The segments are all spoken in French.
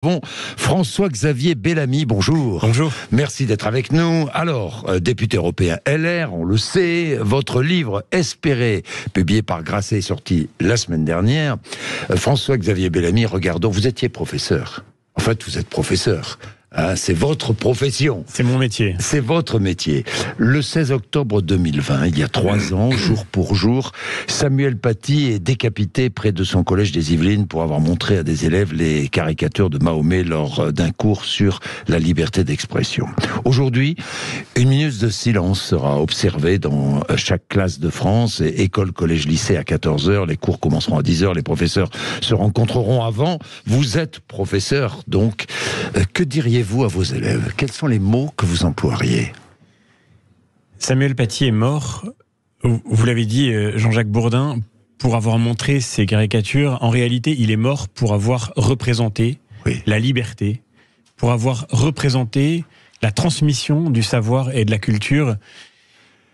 Bon, François-Xavier Bellamy, bonjour. Bonjour. Merci d'être avec nous. Alors, député européen LR, on le sait, votre livre Espérer, publié par Grasset, est sorti la semaine dernière. François-Xavier Bellamy, regardons, vous étiez professeur. En fait, vous êtes professeur. Hein, c'est votre profession. C'est mon métier. C'est votre métier. Le 16 octobre 2020, il y a 3 ans, jour pour jour, Samuel Paty est décapité près de son collège des Yvelines pour avoir montré à des élèves les caricatures de Mahomet lors d'un cours sur la liberté d'expression. Aujourd'hui, une minute de silence sera observée dans chaque classe de France, et école, collège, lycée à 14h. Les cours commenceront à 10h. Les professeurs se rencontreront avant. Vous êtes professeur, donc. Que diriez-vous à vos élèves? Quels sont les mots que vous emploieriez? Samuel Paty est mort, vous l'avez dit, Jean-Jacques Bourdin, pour avoir montré ces caricatures. En réalité, il est mort pour avoir représenté la liberté, pour avoir représenté la transmission du savoir et de la culture.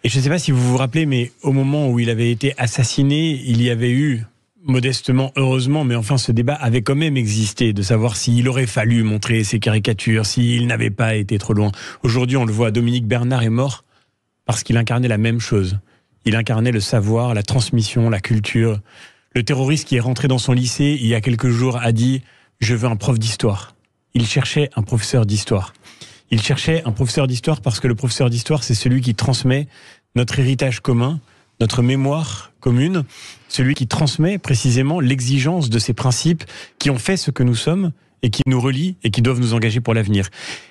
Et je ne sais pas si vous vous rappelez, mais au moment où il avait été assassiné, il y avait eu, modestement, heureusement, mais enfin ce débat avait quand même existé, de savoir s'il aurait fallu montrer ces caricatures, s'il n'avait pas été trop loin. Aujourd'hui, on le voit, Dominique Bernard est mort parce qu'il incarnait la même chose. Il incarnait le savoir, la transmission, la culture. Le terroriste qui est rentré dans son lycée il y a quelques jours a dit « Je veux un prof d'histoire ». Il cherchait un professeur d'histoire. Il cherchait un professeur d'histoire parce que le professeur d'histoire, c'est celui qui transmet notre héritage commun, notre mémoire commune, celui qui transmet précisément l'exigence de ces principes qui ont fait ce que nous sommes et qui nous relient et qui doivent nous engager pour l'avenir.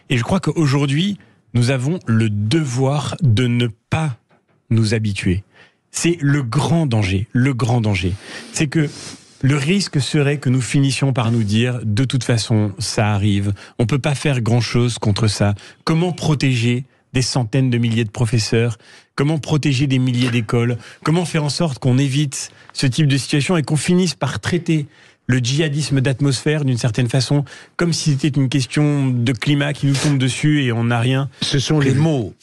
Et je crois qu'aujourd'hui, nous avons le devoir de ne pas nous habituer. C'est le grand danger, le grand danger. C'est que le risque serait que nous finissions par nous dire « de toute façon, ça arrive, on ne peut pas faire grand-chose contre ça ». Comment protéger des centaines de milliers de professeurs? Comment protéger des milliers d'écoles? Comment faire en sorte qu'on évite ce type de situation et qu'on finisse par traiter le djihadisme d'atmosphère d'une certaine façon, comme si c'était une question de climat qui nous tombe dessus et on n'a rien? Ce sont les mots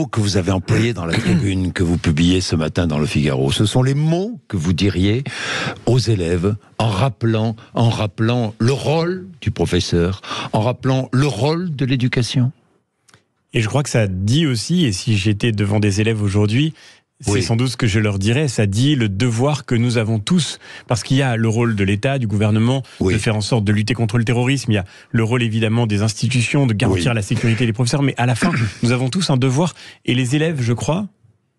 que vous avez employés dans la tribune que vous publiez ce matin dans Le Figaro. Ce sont les mots que vous diriez aux élèves en rappelant le rôle du professeur, en rappelant le rôle de l'éducation. Et je crois que ça dit aussi, et si j'étais devant des élèves aujourd'hui, c'est sans doute ce que je leur dirais, ça dit le devoir que nous avons tous, parce qu'il y a le rôle de l'État, du gouvernement, de faire en sorte de lutter contre le terrorisme, il y a le rôle évidemment des institutions, de garantir la sécurité des professeurs, mais à la fin, nous avons tous un devoir, et les élèves, je crois,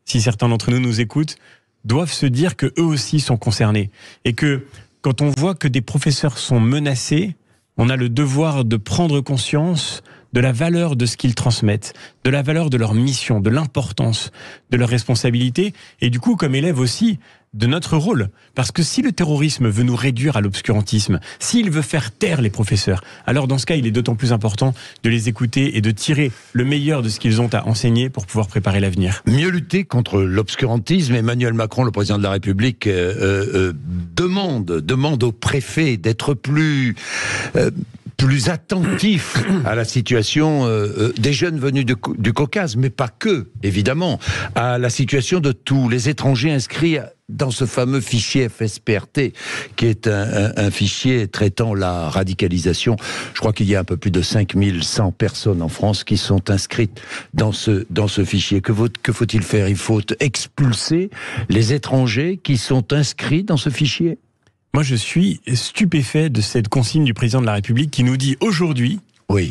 si certains d'entre nous nous écoutent, doivent se dire que eux aussi sont concernés, et que quand on voit que des professeurs sont menacés, on a le devoir de prendre conscience de la valeur de ce qu'ils transmettent, de la valeur de leur mission, de l'importance de leur responsabilité, et du coup, comme élève aussi, de notre rôle. Parce que si le terrorisme veut nous réduire à l'obscurantisme, s'il veut faire taire les professeurs, alors dans ce cas, il est d'autant plus important de les écouter et de tirer le meilleur de ce qu'ils ont à enseigner pour pouvoir préparer l'avenir. Mieux lutter contre l'obscurantisme. Emmanuel Macron, le président de la République, demande aux préfets d'être plus attentif à la situation des jeunes venus du Caucase, mais pas que, évidemment, à la situation de tous les étrangers inscrits dans ce fameux fichier FSPRT, qui est un fichier traitant la radicalisation. Je crois qu'il y a un peu plus de 5100 personnes en France qui sont inscrites dans ce fichier. Que faut-il faire? Il faut expulser les étrangers qui sont inscrits dans ce fichier? Moi, je suis stupéfait de cette consigne du président de la République qui nous dit aujourd'hui,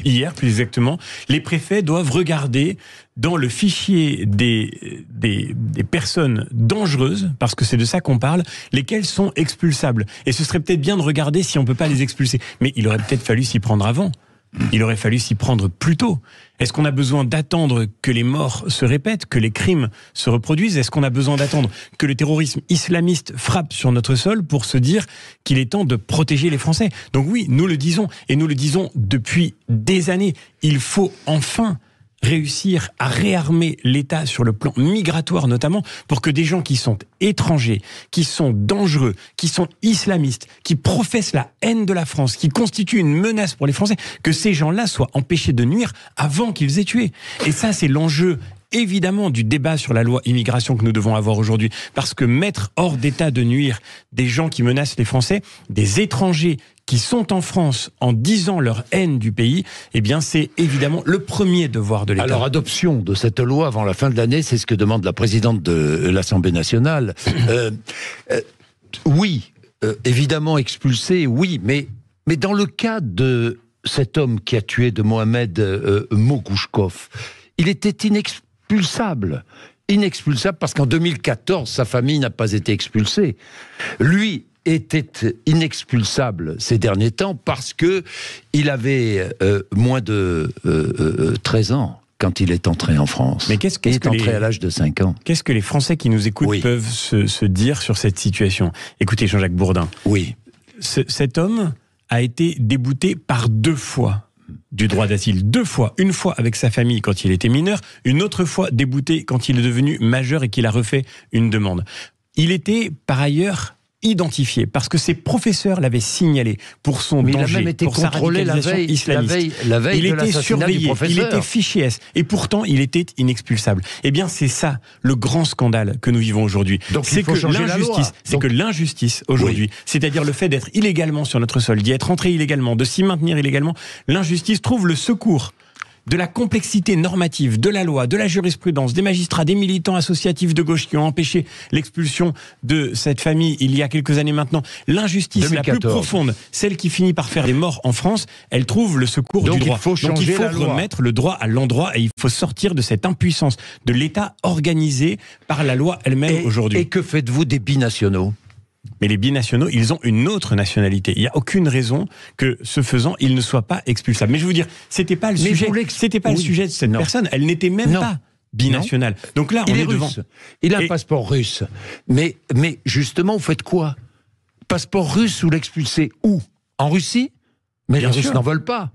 hier plus exactement, les préfets doivent regarder dans le fichier des personnes dangereuses, parce que c'est de ça qu'on parle, lesquelles sont expulsables. Et ce serait peut-être bien de regarder si on ne peut pas les expulser. Mais il aurait peut-être fallu s'y prendre avant. Il aurait fallu s'y prendre plus tôt. Est-ce qu'on a besoin d'attendre que les morts se répètent, que les crimes se reproduisent? Est-ce qu'on a besoin d'attendre que le terrorisme islamiste frappe sur notre sol pour se dire qu'il est temps de protéger les Français? Donc oui, nous le disons, et nous le disons depuis des années. Il faut enfin réussir à réarmer l'État sur le plan migratoire notamment, pour que des gens qui sont étrangers, qui sont dangereux, qui sont islamistes, qui professent la haine de la France, qui constituent une menace pour les Français, que ces gens-là soient empêchés de nuire avant qu'ils aient tué. Et ça, c'est l'enjeu évidemment du débat sur la loi immigration que nous devons avoir aujourd'hui. Parce que mettre hors d'état de nuire des gens qui menacent les Français, des étrangers qui sont en France en disant leur haine du pays, eh bien c'est évidemment le premier devoir de l'État. Alors, adoption de cette loi avant la fin de l'année, c'est ce que demande la présidente de l'Assemblée nationale. Oui, évidemment expulsé, oui, mais dans le cas de cet homme qui a tué de Mohamed Mogouchkov, il était inexpulsable parce qu'en 2014, sa famille n'a pas été expulsée. Lui était inexpulsable ces derniers temps parce que il avait moins de 13 ans quand il est entré en France. Mais il est entré à l'âge de 5 ans. Qu'est-ce que les Français qui nous écoutent peuvent se dire sur cette situation ? Écoutez, Jean-Jacques Bourdin. Oui. Cet homme a été débouté par 2 fois du droit d'asile. 2 fois. Une fois avec sa famille quand il était mineur, une autre fois débouté quand il est devenu majeur et qu'il a refait une demande. Il était par ailleurs identifié parce que ses professeurs l'avaient signalé pour son danger, il a même été pour sa radicalisation islamiste. La veille il était surveillé, il était fiché S et pourtant il était inexpulsable. Eh bien c'est ça le grand scandale que nous vivons aujourd'hui. C'est que l'injustice aujourd'hui, c'est-à-dire le fait d'être illégalement sur notre sol, d'y être entré illégalement, de s'y maintenir illégalement, l'injustice trouve le secours de la complexité normative, de la loi, de la jurisprudence, des magistrats, des militants associatifs de gauche qui ont empêché l'expulsion de cette famille il y a quelques années maintenant. L'injustice 2014. La plus profonde, celle qui finit par faire des morts en France, elle trouve le secours du droit. Donc il faut remettre le droit à l'endroit et il faut sortir de cette impuissance de l'État organisé par la loi elle-même aujourd'hui. Et que faites-vous des binationaux ? Mais les binationaux, ils ont une autre nationalité. Il n'y a aucune raison que, ce faisant, ils ne soient pas expulsables. Mais je veux dire, c'était pas le sujet. C'était pas le sujet de cette personne. Elle n'était même pas binationale. Donc là, on est devant. Il a un passeport russe. Mais justement, vous faites quoi ? Passeport russe, vous l'expulsez où ? En Russie ? Mais les Russes n'en veulent pas.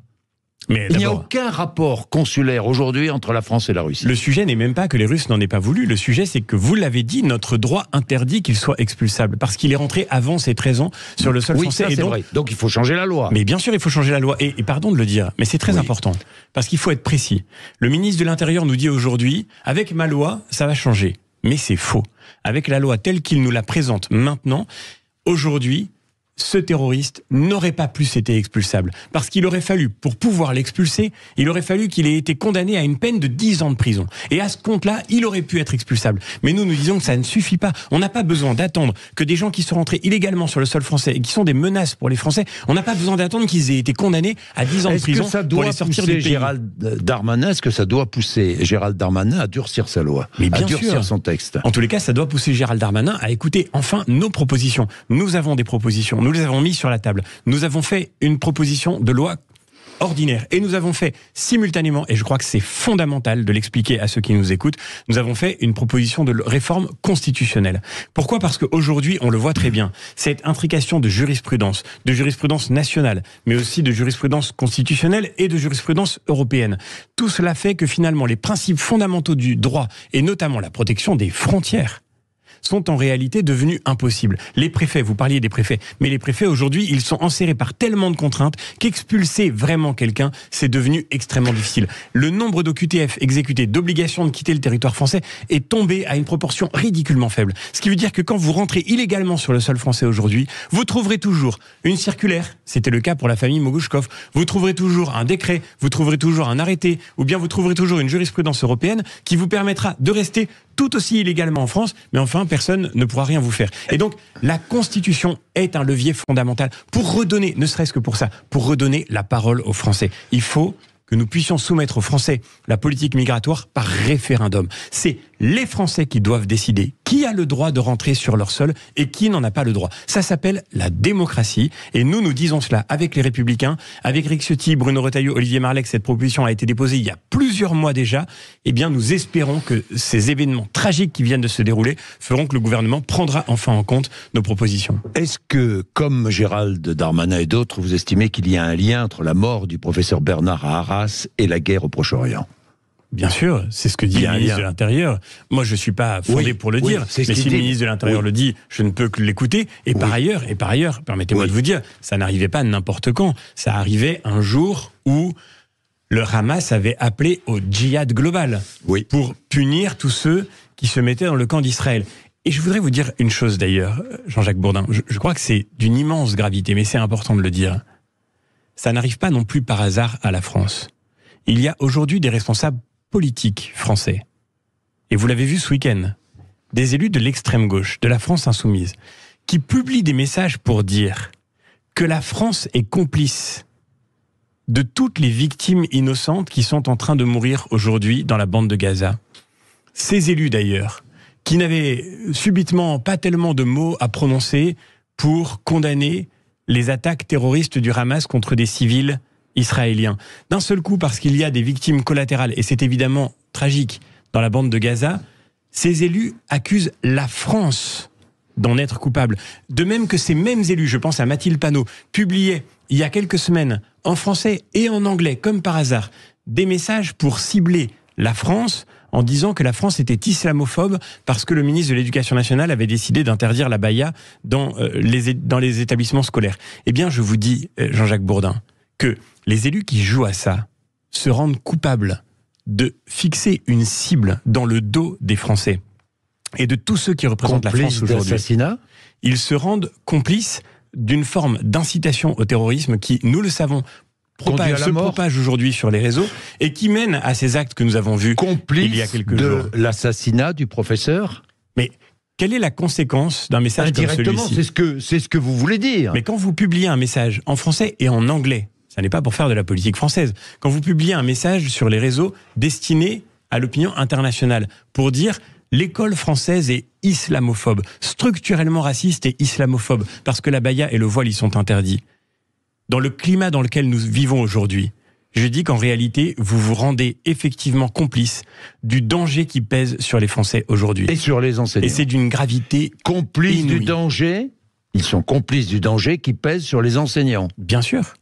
Mais il n'y a aucun rapport consulaire aujourd'hui entre la France et la Russie. Le sujet n'est même pas que les Russes n'en aient pas voulu. Le sujet, c'est que vous l'avez dit, notre droit interdit qu'il soit expulsable. Parce qu'il est rentré avant ses 13 ans sur le sol français. Ça, c'est vrai. Donc il faut changer la loi. Mais bien sûr, il faut changer la loi. Et pardon de le dire, mais c'est très important. Parce qu'il faut être précis. Le ministre de l'Intérieur nous dit aujourd'hui, avec ma loi, ça va changer. Mais c'est faux. Avec la loi telle qu'il nous la présente maintenant, aujourd'hui, ce terroriste n'aurait pas plus été expulsable. Parce qu'il aurait fallu, pour pouvoir l'expulser, il aurait fallu qu'il ait été condamné à une peine de 10 ans de prison. Et à ce compte-là, il aurait pu être expulsable. Mais nous disons que ça ne suffit pas. On n'a pas besoin d'attendre que des gens qui sont rentrés illégalement sur le sol français et qui sont des menaces pour les Français, on n'a pas besoin d'attendre qu'ils aient été condamnés à 10 ans de prison pour les sortir du pays. Est-ce que ça doit pousser Gérald Darmanin à durcir sa loi, à durcir son texte ? En tous les cas, ça doit pousser Gérald Darmanin à écouter enfin nos propositions. Nous avons des propositions. Nous les avons mis sur la table. Nous avons fait une proposition de loi ordinaire. Et nous avons fait simultanément, et je crois que c'est fondamental de l'expliquer à ceux qui nous écoutent, nous avons fait une proposition de réforme constitutionnelle. Pourquoi ? Parce qu'aujourd'hui, on le voit très bien, cette intrication de jurisprudence nationale, mais aussi de jurisprudence constitutionnelle et de jurisprudence européenne. Tout cela fait que finalement, les principes fondamentaux du droit, et notamment la protection des frontières, sont en réalité devenus impossibles. Les préfets, vous parliez des préfets, mais les préfets aujourd'hui, ils sont enserrés par tellement de contraintes qu'expulser vraiment quelqu'un, c'est devenu extrêmement difficile. Le nombre d'OQTF exécutés, d'obligations de quitter le territoire français est tombé à une proportion ridiculement faible. Ce qui veut dire que quand vous rentrez illégalement sur le sol français aujourd'hui, vous trouverez toujours une circulaire, c'était le cas pour la famille Mogouchkov, vous trouverez toujours un décret, vous trouverez toujours un arrêté, ou bien vous trouverez toujours une jurisprudence européenne qui vous permettra de rester tout aussi illégalement en France, mais enfin, personne ne pourra rien vous faire. Et donc, la Constitution est un levier fondamental pour redonner, ne serait-ce que pour ça, pour redonner la parole aux Français. Il faut que nous puissions soumettre aux Français la politique migratoire par référendum. C'est les Français qui doivent décider qui a le droit de rentrer sur leur sol et qui n'en a pas le droit. Ça s'appelle la démocratie et nous disons cela avec les Républicains, avec Éric Ciotti, Bruno Retailleau, Olivier Marleix. Cette proposition a été déposée il y a plusieurs mois déjà. Eh bien, nous espérons que ces événements tragiques qui viennent de se dérouler feront que le gouvernement prendra enfin en compte nos propositions. Est-ce que, comme Gérald Darmanin et d'autres, vous estimez qu'il y a un lien entre la mort du professeur Bernard à Arras et la guerre au Proche-Orient ? Bien sûr, c'est ce que dit le ministre de l'Intérieur. Moi, je ne suis pas fondé pour le dire, mais si le ministre de l'Intérieur le dit, je ne peux que l'écouter. Et par ailleurs, permettez-moi de vous dire, ça n'arrivait pas n'importe quand. Ça arrivait un jour où le Hamas avait appelé au djihad global pour punir tous ceux qui se mettaient dans le camp d'Israël. Et je voudrais vous dire une chose d'ailleurs, Jean-Jacques Bourdin. Je crois que c'est d'une immense gravité, mais c'est important de le dire. Ça n'arrive pas non plus par hasard à la France. Il y a aujourd'hui des responsables politiques français. Et vous l'avez vu ce week-end. Des élus de l'extrême gauche, de la France insoumise, qui publient des messages pour dire que la France est complice de toutes les victimes innocentes qui sont en train de mourir aujourd'hui dans la bande de Gaza. Ces élus d'ailleurs, qui n'avaient subitement pas tellement de mots à prononcer pour condamner les attaques terroristes du Hamas contre des civils israéliens. D'un seul coup, parce qu'il y a des victimes collatérales, et c'est évidemment tragique, dans la bande de Gaza, ces élus accusent la France d'en être coupable. De même que ces mêmes élus, je pense à Mathilde Panot, publiaient il y a quelques semaines, en français et en anglais, comme par hasard, des messages pour cibler la France en disant que la France était islamophobe parce que le ministre de l'Éducation nationale avait décidé d'interdire la baya dans les établissements scolaires. Eh bien, je vous dis, Jean-Jacques Bourdin, que les élus qui jouent à ça se rendent coupables de fixer une cible dans le dos des Français et de tous ceux qui représentent la France aujourd'hui. Ils se rendent complices d'une forme d'incitation au terrorisme qui, nous le savons, se propage aujourd'hui sur les réseaux et qui mène à ces actes que nous avons vus il y a quelques jours. De l'assassinat du professeur. Mais quelle est la conséquence d'un message comme celui-ci ? C'est ce que vous voulez dire. Mais quand vous publiez un message en français et en anglais, ça n'est pas pour faire de la politique française, quand vous publiez un message sur les réseaux destiné à l'opinion internationale pour dire l'école française est islamophobe, structurellement raciste et islamophobe, parce que la baya et le voile y sont interdits. Dans le climat dans lequel nous vivons aujourd'hui, je dis qu'en réalité, vous vous rendez effectivement complice du danger qui pèse sur les Français aujourd'hui. Et sur les enseignants. Et c'est d'une gravité complices inouïe. Du danger. Ils sont complices du danger qui pèse sur les enseignants. Bien sûr.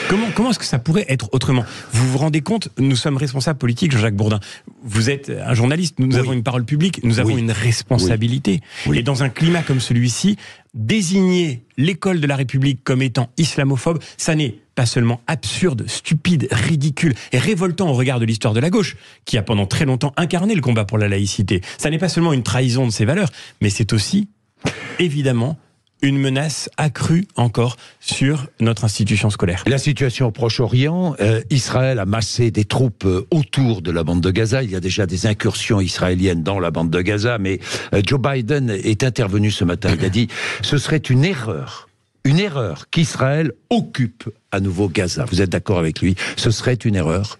Comment est-ce que ça pourrait être autrement ? Vous vous rendez compte, nous sommes responsables politiques, Jean-Jacques Bourdin. Vous êtes un journaliste, nous avons une parole publique, nous avons une responsabilité. Oui. Et dans un climat comme celui-ci, désigner l'école de la République comme étant islamophobe, ça n'est pas seulement absurde, stupide, ridicule et révoltant au regard de l'histoire de la gauche, qui a pendant très longtemps incarné le combat pour la laïcité. Ça n'est pas seulement une trahison de ses valeurs, mais c'est aussi, évidemment, une menace accrue encore sur notre institution scolaire. La situation au Proche-Orient, Israël a massé des troupes autour de la bande de Gaza. Il y a déjà des incursions israéliennes dans la bande de Gaza, mais Joe Biden est intervenu ce matin. Il a dit « Ce serait une erreur qu'Israël occupe à nouveau Gaza ». Vous êtes d'accord avec lui ? Ce serait une erreur ?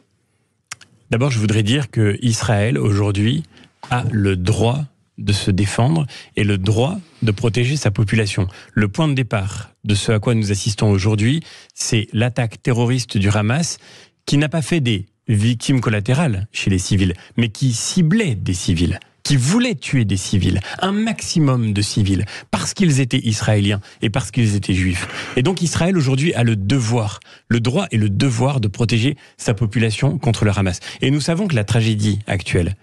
D'abord, je voudrais dire que Israël, aujourd'hui, a le droit de se défendre et le droit de protéger sa population. Le point de départ de ce à quoi nous assistons aujourd'hui, c'est l'attaque terroriste du Hamas qui n'a pas fait des victimes collatérales chez les civils, mais qui ciblait des civils, qui voulait tuer des civils, un maximum de civils, parce qu'ils étaient israéliens et parce qu'ils étaient juifs. Et donc Israël aujourd'hui a le devoir, le droit et le devoir de protéger sa population contre le Hamas. Et nous savons que la tragédie actuelle,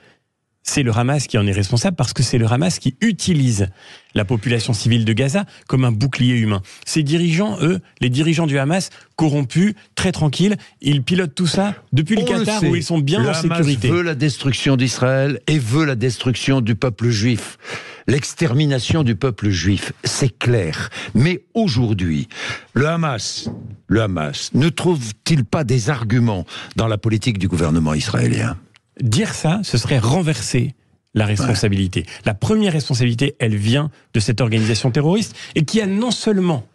c'est le Hamas qui en est responsable parce que c'est le Hamas qui utilise la population civile de Gaza comme un bouclier humain. Ces dirigeants, eux, les dirigeants du Hamas, corrompus, très tranquilles, ils pilotent tout ça depuis le Qatar où ils sont bien en sécurité. Le Hamas veut la destruction d'Israël et veut la destruction du peuple juif. L'extermination du peuple juif, c'est clair. Mais aujourd'hui, le Hamas ne trouve-t-il pas des arguments dans la politique du gouvernement israélien ? Dire ça, ce serait renverser la responsabilité. Ouais. La première responsabilité, elle vient de cette organisation terroriste et qui a non seulement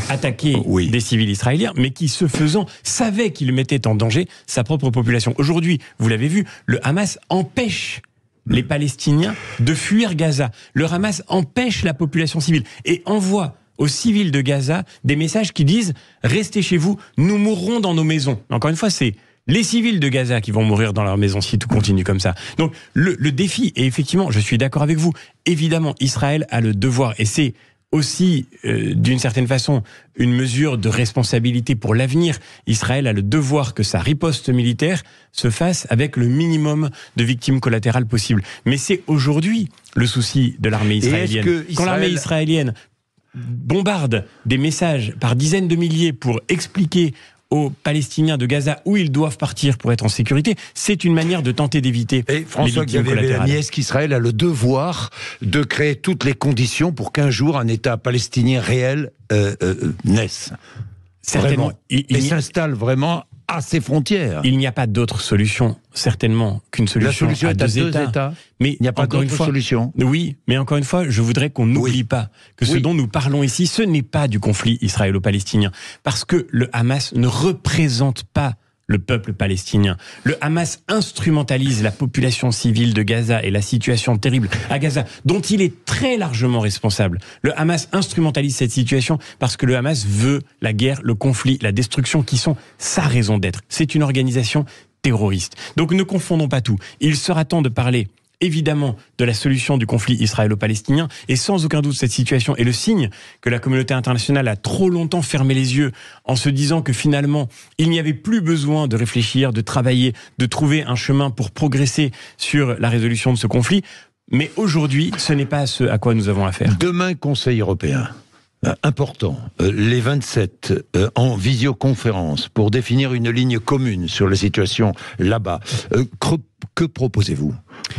attaqué des civils israéliens, mais qui, ce faisant, savait qu'il mettait en danger sa propre population. Aujourd'hui, vous l'avez vu, le Hamas empêche les Palestiniens de fuir Gaza. Le Hamas empêche la population civile et envoie aux civils de Gaza des messages qui disent « Restez chez vous, nous mourrons dans nos maisons ». Encore une fois, c'est les civils de Gaza qui vont mourir dans leur maison si tout continue comme ça. Donc le défi, et effectivement, je suis d'accord avec vous, évidemment, Israël a le devoir, et c'est aussi, d'une certaine façon, une mesure de responsabilité pour l'avenir. Israël a le devoir que sa riposte militaire se fasse avec le minimum de victimes collatérales possible. Mais c'est aujourd'hui le souci de l'armée israélienne. Quand l'armée israélienne bombarde des messages par dizaines de milliers pour expliquer aux Palestiniens de Gaza où ils doivent partir pour être en sécurité, c'est une manière de tenter d'éviter les victimes collatérales. Est-ce qu'Israël a le devoir de créer toutes les conditions pour qu'un jour un État palestinien réel naisse? Certainement. Et s'installe vraiment à ses frontières. Il n'y a pas d'autre solution, certainement, qu'une solution à deux États. Mais il n'y a pas d'autre solution. Oui, mais encore une fois, je voudrais qu'on n'oublie pas que ce dont nous parlons ici, ce n'est pas du conflit israélo-palestinien. Parce que le Hamas ne représente pas le peuple palestinien. Le Hamas instrumentalise la population civile de Gaza et la situation terrible à Gaza, dont il est très largement responsable. Le Hamas instrumentalise cette situation parce que le Hamas veut la guerre, le conflit, la destruction qui sont sa raison d'être. C'est une organisation terroriste. Donc ne confondons pas tout. Il sera temps de parler évidemment de la solution du conflit israélo-palestinien, et sans aucun doute cette situation est le signe que la communauté internationale a trop longtemps fermé les yeux en se disant que finalement il n'y avait plus besoin de réfléchir, de travailler, de trouver un chemin pour progresser sur la résolution de ce conflit. Mais aujourd'hui, ce n'est pas ce à quoi nous avons affaire. Demain, Conseil européen. Important, les 27 en visioconférence pour définir une ligne commune sur la situation là-bas. Que proposez-vous ?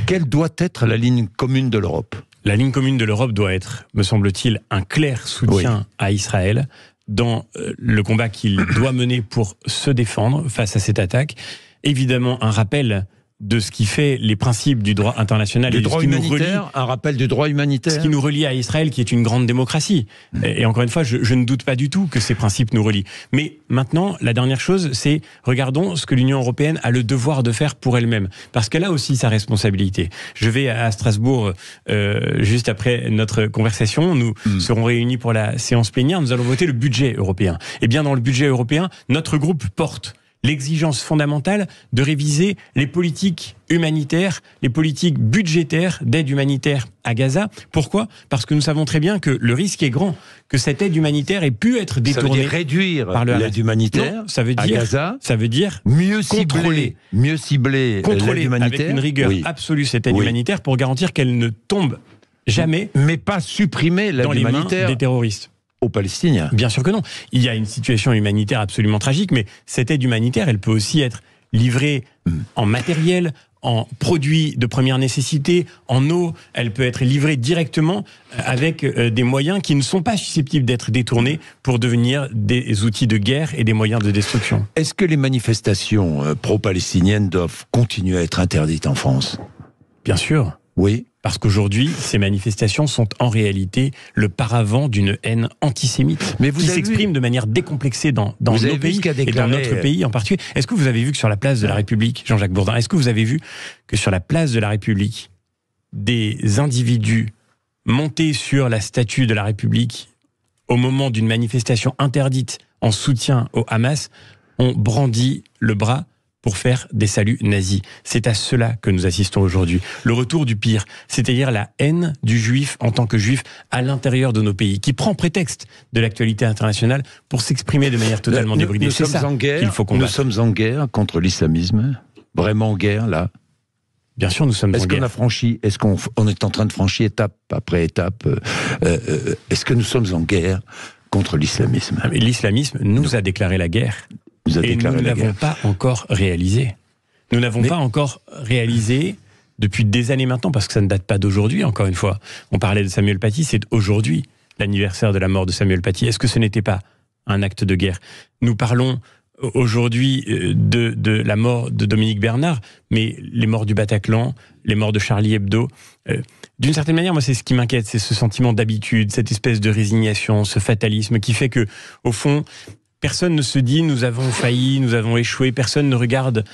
Quelle doit être la ligne commune de l'Europe ? La ligne commune de l'Europe doit être, me semble-t-il, un clair soutien à Israël dans le combat qu'il doit mener pour se défendre face à cette attaque. Évidemment, un rappel de ce qui fait les principes du droit international et de ce qui nous relie, un rappel du droit humanitaire. Ce qui nous relie à Israël, qui est une grande démocratie. Et encore une fois, je ne doute pas du tout que ces principes nous relient. Mais maintenant, la dernière chose, c'est regardons ce que l'Union européenne a le devoir de faire pour elle-même. Parce qu'elle a aussi sa responsabilité. Je vais à Strasbourg juste après notre conversation. Nous serons réunis pour la séance plénière. Nous allons voter le budget européen. Et bien, dans le budget européen, notre groupe porte l'exigence fondamentale de réviser les politiques humanitaires, les politiques budgétaires d'aide humanitaire à Gaza. Pourquoi ? Parce que nous savons très bien que le risque est grand que cette aide humanitaire ait pu être détournée. Ça veut dire réduire l'aide humanitaire à Gaza. Ça veut dire mieux cibler l'aide humanitaire avec une rigueur absolue cette aide humanitaire pour garantir qu'elle ne tombe jamais, mais pas supprimer l'aide humanitaire dans les mains des terroristes. Aux Palestiniens. Bien sûr que non. Il y a une situation humanitaire absolument tragique, mais cette aide humanitaire, elle peut aussi être livrée en matériel, en produits de première nécessité, en eau. Elle peut être livrée directement avec des moyens qui ne sont pas susceptibles d'être détournés pour devenir des outils de guerre et des moyens de destruction. Est-ce que les manifestations pro-palestiniennes doivent continuer à être interdites en France ? Bien sûr. Oui. Parce qu'aujourd'hui, ces manifestations sont en réalité le paravent d'une haine antisémite qui s'exprime de manière décomplexée dans nos pays et dans notre pays en particulier. Est-ce que vous avez vu que sur la place de la République, Jean-Jacques Bourdin, est-ce que vous avez vu que sur la place de la République, des individus montés sur la statue de la République au moment d'une manifestation interdite en soutien au Hamas ont brandi le bras pour faire des saluts nazis. C'est à cela que nous assistons aujourd'hui. Le retour du pire, c'est-à-dire la haine du juif en tant que juif à l'intérieur de nos pays, qui prend prétexte de l'actualité internationale pour s'exprimer de manière totalement débridée. C'est ça qu'il faut combattre. Nous sommes en guerre contre l'islamisme, vraiment en guerre là. Bien sûr, nous sommes en guerre. Est-ce qu'on est en train de franchir étape après étape est-ce que nous sommes en guerre contre l'islamisme ? L'islamisme nous a déclaré la guerre. Et nous ne l'avons pas encore réalisé. Nous n'avons pas encore réalisé depuis des années maintenant, parce que ça ne date pas d'aujourd'hui, encore une fois. On parlait de Samuel Paty, c'est aujourd'hui l'anniversaire de la mort de Samuel Paty. Est-ce que ce n'était pas un acte de guerre ? Nous parlons aujourd'hui de la mort de Dominique Bernard, mais les morts du Bataclan, les morts de Charlie Hebdo, d'une certaine manière, moi, c'est ce qui m'inquiète, c'est ce sentiment d'habitude, cette espèce de résignation, ce fatalisme qui fait que, au fond, personne ne se dit « nous avons failli, nous avons échoué », personne ne regarde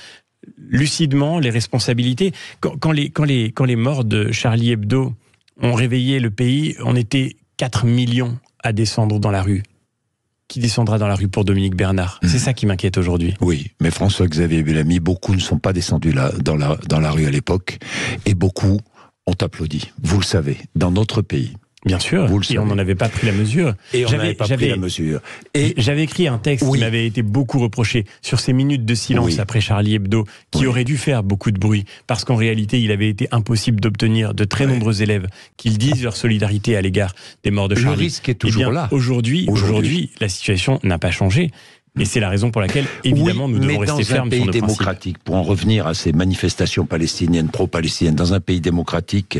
lucidement les responsabilités. Quand les morts de Charlie Hebdo ont réveillé le pays, on était 4 millions à descendre dans la rue. Qui descendra dans la rue pour Dominique Bernard ? C'est ça qui m'inquiète aujourd'hui. Oui, mais François-Xavier Bellamy, beaucoup ne sont pas descendus dans la rue à l'époque, et beaucoup ont applaudi, vous le savez, dans notre pays. Bien sûr, et on n'en avait pas pris la mesure. Et on n'avait pas pris la mesure. Et j'avais écrit un texte qui m'avait été beaucoup reproché sur ces minutes de silence après Charlie Hebdo, qui aurait dû faire beaucoup de bruit, parce qu'en réalité, il avait été impossible d'obtenir de très nombreux élèves qu'ils disent leur solidarité à l'égard des morts de Charlie. Le risque est toujours là. Aujourd'hui, la situation n'a pas changé. Et c'est la raison pour laquelle, évidemment, nous devons rester fermes sur nos principes. Dans un pays démocratique, pour en revenir à ces manifestations palestiniennes, pro-palestiniennes, dans un pays démocratique,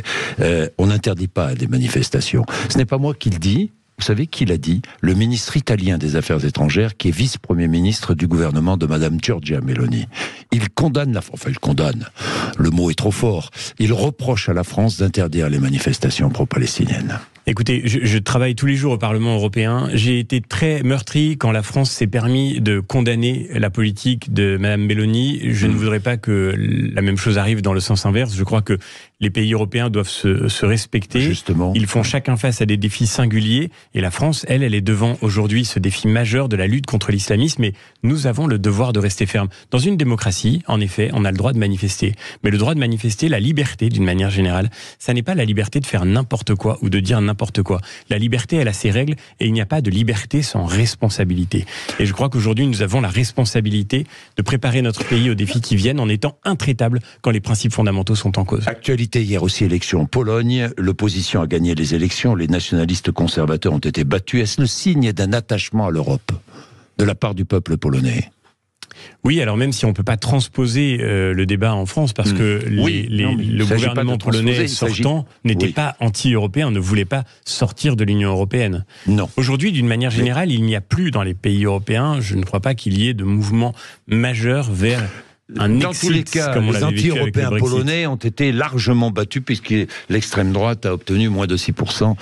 on n'interdit pas des manifestations. Ce n'est pas moi qui le dis. Vous savez qui l'a dit? Le ministre italien des Affaires étrangères, qui est vice-premier ministre du gouvernement de Madame Giorgia Meloni. Il condamne il condamne. Le mot est trop fort. Il reproche à la France d'interdire les manifestations pro-palestiniennes. Écoutez, je travaille tous les jours au Parlement européen. J'ai été très meurtri quand la France s'est permis de condamner la politique de Madame Meloni. Je ne voudrais pas que la même chose arrive dans le sens inverse. Je crois que les pays européens doivent se respecter. Justement. Ils font chacun face à des défis singuliers. Et la France, elle est devant aujourd'hui ce défi majeur de la lutte contre l'islamisme. Et nous avons le devoir de rester ferme. Dans une démocratie, en effet, on a le droit de manifester. Mais le droit de manifester, la liberté d'une manière générale, ça n'est pas la liberté de faire n'importe quoi ou de dire n'importe quoi. La liberté, elle a ses règles et il n'y a pas de liberté sans responsabilité. Et je crois qu'aujourd'hui, nous avons la responsabilité de préparer notre pays aux défis qui viennent en étant intraitables quand les principes fondamentaux sont en cause. Actualité hier aussi, élection en Pologne. L'opposition a gagné les élections. Les nationalistes conservateurs ont été battus. Est-ce le signe d'un attachement à l'Europe de la part du peuple polonais ? Oui, alors même si on ne peut pas transposer le débat en France, parce que le gouvernement polonais sortant n'était pas anti-européen, ne voulait pas sortir de l'Union européenne. Non. Aujourd'hui, d'une manière générale, il n'y a plus dans les pays européens, je ne crois pas qu'il y ait de mouvement majeur vers un exit, dans tous les cas, les anti-européens polonais ont été largement battus puisque l'extrême droite a obtenu moins de 6%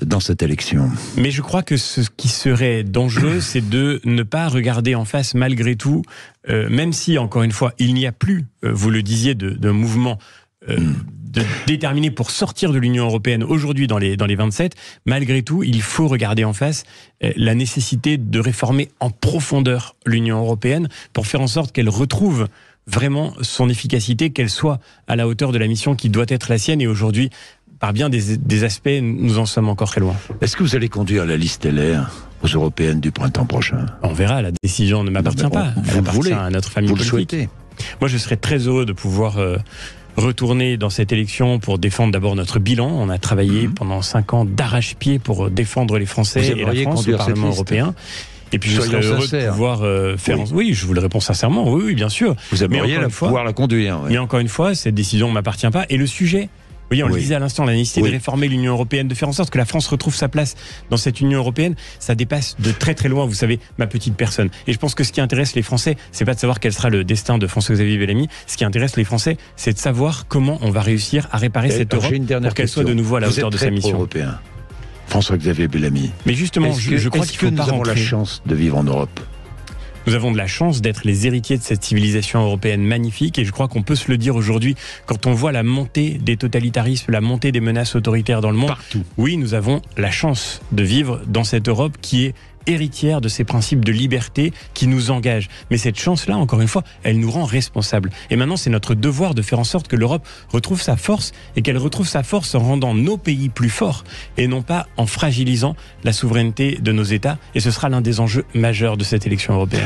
dans cette élection. Mais je crois que ce qui serait dangereux, c'est de ne pas regarder en face malgré tout, même si, encore une fois, il n'y a plus, vous le disiez, de mouvement déterminé pour sortir de l'Union européenne aujourd'hui dans les 27, malgré tout, il faut regarder en face la nécessité de réformer en profondeur l'Union européenne pour faire en sorte qu'elle retrouve vraiment son efficacité, qu'elle soit à la hauteur de la mission qui doit être la sienne. Et aujourd'hui, par bien des aspects, nous en sommes encore très loin. Est-ce que vous allez conduire la liste LR aux européennes du printemps prochain? On verra, la décision ne m'appartient pas. Elle appartient à notre famille politique. Vous le souhaitez? Moi, je serais très heureux de pouvoir retourner dans cette élection pour défendre d'abord notre bilan. On a travaillé pendant 5 ans d'arrache-pied pour défendre les Français et la France au Parlement européen. Et puis je serais heureux de pouvoir faire... Oui, je vous le réponds sincèrement, oui, bien sûr. Vous aimeriez pouvoir la conduire. Mais encore une fois, cette décision ne m'appartient pas. Et le sujet... Vous voyez, on le disait à l'instant, la nécessité de réformer l'Union européenne, de faire en sorte que la France retrouve sa place dans cette Union européenne, ça dépasse de très très loin, vous savez, ma petite personne. Et je pense que ce qui intéresse les Français, c'est pas de savoir quel sera le destin de François-Xavier Bellamy. Ce qui intéresse les Français, c'est de savoir comment on va réussir à réparer cette Europe pour qu'elle soit de nouveau à la hauteur de sa mission. Européen. François-Xavier Bellamy. Mais justement, je crois qu'il faut pas rentrer. Nous avons la chance de vivre en Europe. Nous avons de la chance d'être les héritiers de cette civilisation européenne magnifique et je crois qu'on peut se le dire aujourd'hui quand on voit la montée des totalitarismes, la montée des menaces autoritaires dans le monde. Partout. Oui, nous avons la chance de vivre dans cette Europe qui est héritière de ces principes de liberté qui nous engagent. Mais cette chance-là, encore une fois, elle nous rend responsables. Et maintenant, c'est notre devoir de faire en sorte que l'Europe retrouve sa force et qu'elle retrouve sa force en rendant nos pays plus forts et non pas en fragilisant la souveraineté de nos États. Et ce sera l'un des enjeux majeurs de cette élection européenne.